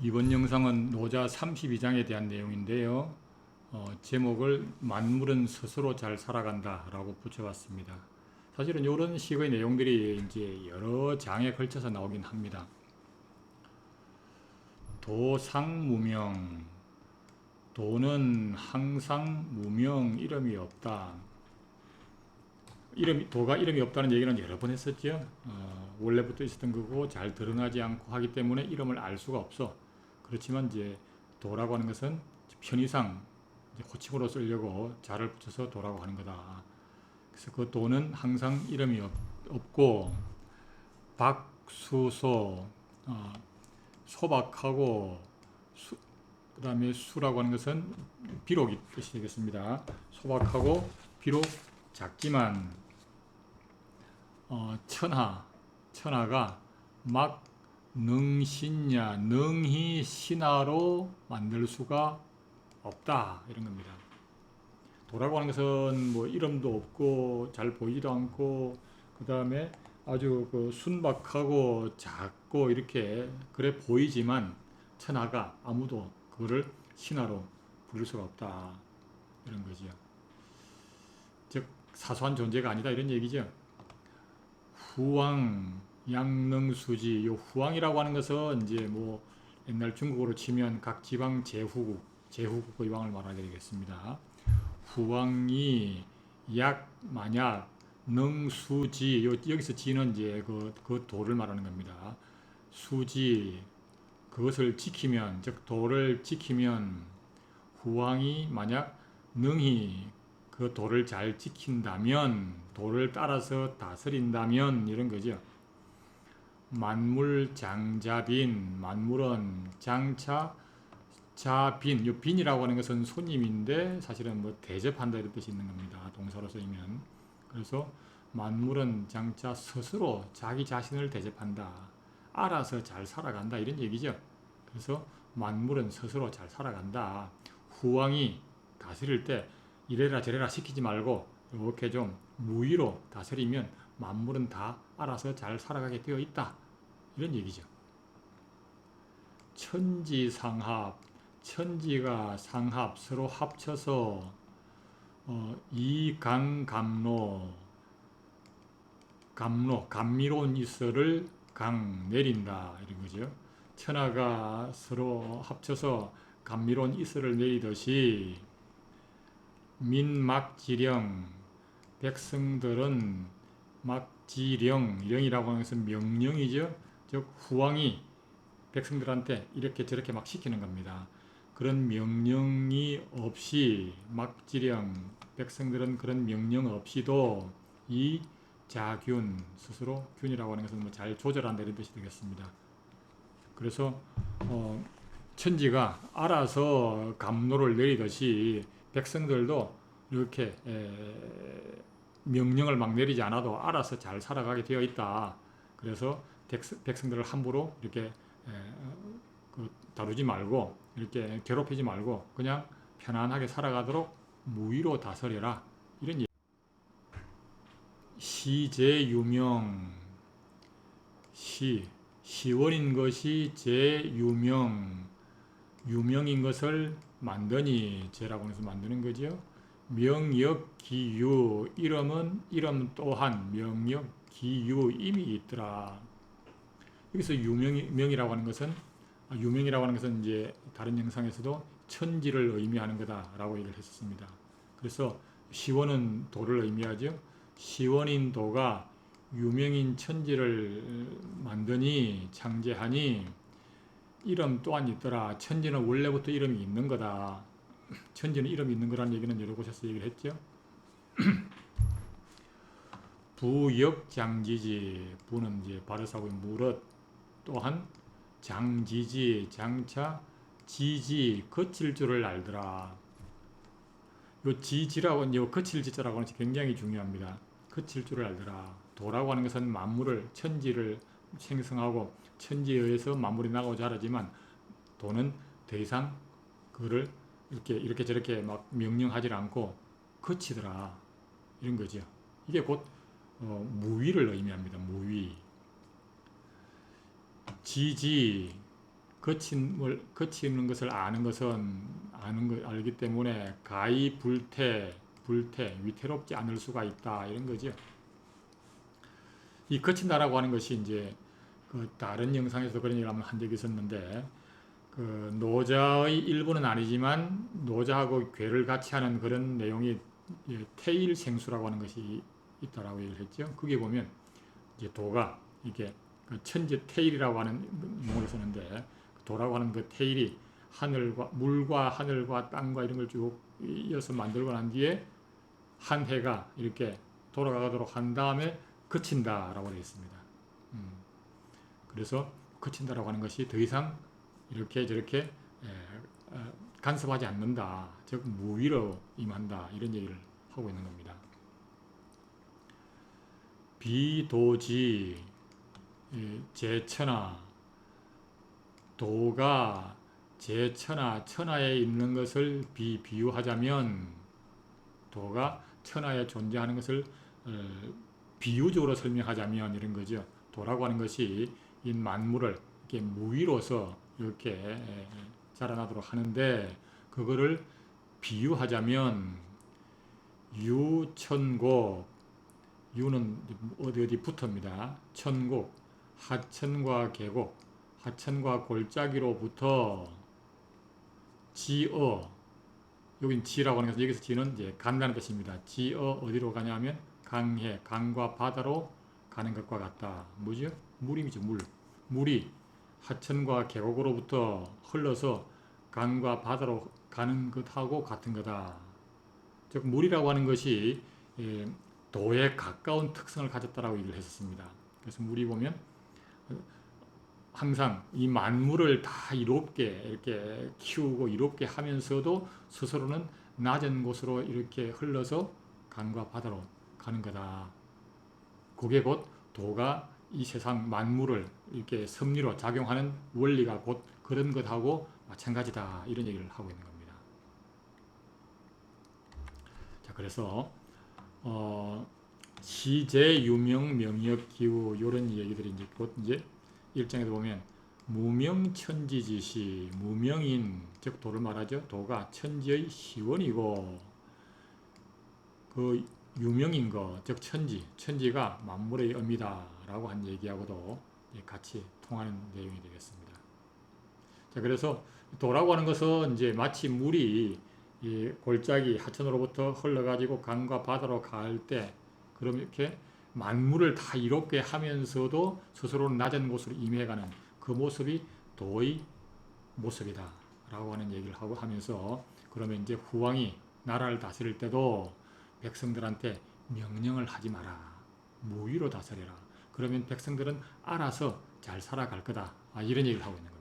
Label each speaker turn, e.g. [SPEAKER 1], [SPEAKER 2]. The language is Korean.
[SPEAKER 1] 이번 영상은 노자 32장에 대한 내용인데요. 제목을 만물은 스스로 잘 살아간다 라고 붙여봤습니다. 사실은 이런 식의 내용들이 이제 여러 장에 걸쳐서 나오긴 합니다. 도상무명, 도는 항상 무명, 이름이 없다. 도가 이름이 없다는 얘기는 여러 번 했었죠. 원래부터 있었던 거고 잘 드러나지 않고 하기 때문에 이름을 알 수가 없어. 그렇지만 이제 도라고 하는 것은 편의상 이제 호칭으로 쓰려고 자를 붙여서 도라고 하는 거다. 그래서 그 도는 항상 이름이 없고 박수소, 소박하고 그 다음에 수라고 하는 것은 비록이 뜻이 되겠습니다. 소박하고 비록 작지만 천하가 막 능신야 능히 신하로 만들 수가 없다 이런 겁니다. 도라고 하는 것은 뭐 이름도 없고 잘 보이지도 않고 그 다음에 아주 그 순박하고 작고 이렇게 그래 보이지만 천하가 아무도 그거를 신하로 부를 수가 없다 이런 거죠. 즉 사소한 존재가 아니다 이런 얘기죠. 후왕, 양능수지. 요 후왕이라고 하는 것은 이제 뭐 옛날 중국어로 치면 각 지방 제후국의 왕을 말하게 되겠습니다. 후왕이 만약 능수지. 여기서 지는 이제 그 도를 말하는 겁니다. 수지 그것을 지키면 즉 도를 지키면 후왕이 만약 능히 그 도를 잘 지킨다면, 도를 따라서 다스린다면 이런 거죠. 만물장자빈, 만물은 장차 자빈, 이 빈이라고 하는 것은 손님인데 사실은 뭐 대접한다 이런 뜻이 있는 겁니다. 동사로 쓰이면. 그래서 만물은 장차 스스로 자기 자신을 대접한다. 알아서 잘 살아간다 이런 얘기죠. 그래서 만물은 스스로 잘 살아간다. 후왕이 다스릴 때 이래라 저래라 시키지 말고 이렇게 좀 무위로 다스리면 만물은 다 알아서 잘 살아가게 되어 있다. 이런 얘기죠. 천지상합, 천지가 상합, 서로 합쳐서 이강감로, 감미로운 이슬을 내린다. 이런 거죠. 천하가 서로 합쳐서 감미로운 이슬을 내리듯이 민막지령, 백성들은 령이라고 하는 것은 명령이죠. 즉 후왕이 백성들한테 이렇게 저렇게 막 시키는 겁니다. 그런 명령이 없이 막지령 백성들은 그런 명령 없이도 이 자균 스스로 균이라고 하는 것은 뭐 잘 조절한다 이런 뜻이 되겠습니다. 그래서 천지가 알아서 감로를 내리듯이 백성들도 이렇게 명령을 막 내리지 않아도 알아서 잘 살아가게 되어 있다. 그래서 백성들을 함부로 이렇게 다루지 말고 이렇게 괴롭히지 말고 그냥 편안하게 살아가도록 무위로 다스려라. 이런 얘기. 시제유명, 시원인 것이 제유명, 유명인 것을 만드니, 제라고 해서 만드는 거죠. 명역기유, 이름 또한 명역기유임이 있더라. 여기서 유명이라고 하는 것은 이제 다른 영상에서도 천지를 의미하는 거다라고 얘기를 했었습니다. 그래서 시원은 도를 의미하죠. 시원인 도가 유명인 천지를 만드니, 창제하니 이름 또한 있더라. 천지는 원래부터 이름이 있는 거다. 천지는 이름이 있는 거라는 얘기는 여러 곳에서 얘기를 했죠. 부역장지지, 부는 이제 바르사고의 무릇, 또한 장지지, 장차 지지, 거칠 줄을 알더라. 요 지지라고, 요 거칠 지자라고 하는 것이 굉장히 중요합니다. 거칠 줄을 알더라. 도라고 하는 것은 만물을, 천지를 생성하고 천지에 의해서 만물이 나고 자라지만 도는 더 이상 그거를 이렇게 저렇게 막 명령하지 않고 거치더라. 이런 거죠. 이게 곧 무위를 의미합니다. 무위. 지지, 거치는 것을 아는 것은 알기 때문에 가히 불태 위태롭지 않을 수가 있다 이런 거죠. 이 거친다라고 하는 것이 이제 그 다른 영상에서 그런 얘기를 한번 한 적이 있었는데 그 노자의 일부는 아니지만 노자하고 괴를 같이 하는 그런 내용이 태일생수라고 하는 것이 있다라고 얘기를 했죠. 거기에 보면 이제 도가 이게 그 천지 태일이라고 하는 용어를 쓰는데 도라고 하는 그 태일이 물과 하늘과 땅과 이런 걸 쭉 이어서 만들고 난 뒤에 한 해가 이렇게 돌아가도록 한 다음에 그친다라고 되어 있습니다. 그래서 그친다라고 하는 것이 더 이상 이렇게 저렇게 간섭하지 않는다. 즉 무위로 임한다. 이런 얘기를 하고 있는 겁니다. 비도지 제천하 도가 천하에 있는 것을 비유하자면 도가 천하에 존재하는 것을 비유적으로 설명하자면 이런 거죠. 도라고 하는 것이 이 만물을 이렇게 무위로서 이렇게 자라나도록 하는데 그거를 비유하자면 유천곡 유는 어디 붙어입니다. 천곡 하천과 계곡 하천과 골짜기로부터 지어 여긴 지라고 하는 것은 여기서 지는 이제 간다는 뜻입니다. 지어 어디로 가냐면 강해 강과 바다로 가는 것과 같다. 뭐죠? 물이죠. 물이 하천과 계곡으로부터 흘러서 강과 바다로 가는 것하고 같은 거다. 즉 물이라고 하는 것이 도에 가까운 특성을 가졌다라고 얘기를 했었습니다. 그래서 물이 보면 항상 이 만물을 다 이롭게 이렇게 키우고 이롭게 하면서도 스스로는 낮은 곳으로 이렇게 흘러서 강과 바다로 가는 거다. 그게 곧 도가 이 세상 만물을 이렇게 섭리로 작용하는 원리가 곧 그런 것하고 마찬가지다. 이런 얘기를 하고 있는 겁니다. 자, 그래서 시제, 유명, 명역, 기후 이런 얘기들이 이제 곧 이제 1장에도 보면 무명천지지시 무명인 즉 도를 말하죠. 도가 천지의 시원이고 그 유명인 거 즉 천지가 만물의 의미다라고 한 얘기하고도 같이 통하는 내용이 되겠습니다. 자, 그래서 도라고 하는 것은 이제 마치 물이 이 골짜기 하천으로부터 흘러가지고 강과 바다로 갈 때 그럼 이렇게 만물을 다 이롭게 하면서도 스스로는 낮은 곳으로 임해가는 그 모습이 도의 모습이다 라고 하는 얘기를 하고 하면서 그러면 이제 후왕이 나라를 다스릴 때도 백성들한테 명령을 하지 마라. 무위로 다스려라. 그러면 백성들은 알아서 잘 살아갈 거다. 이런 얘기를 하고 있는 거예요.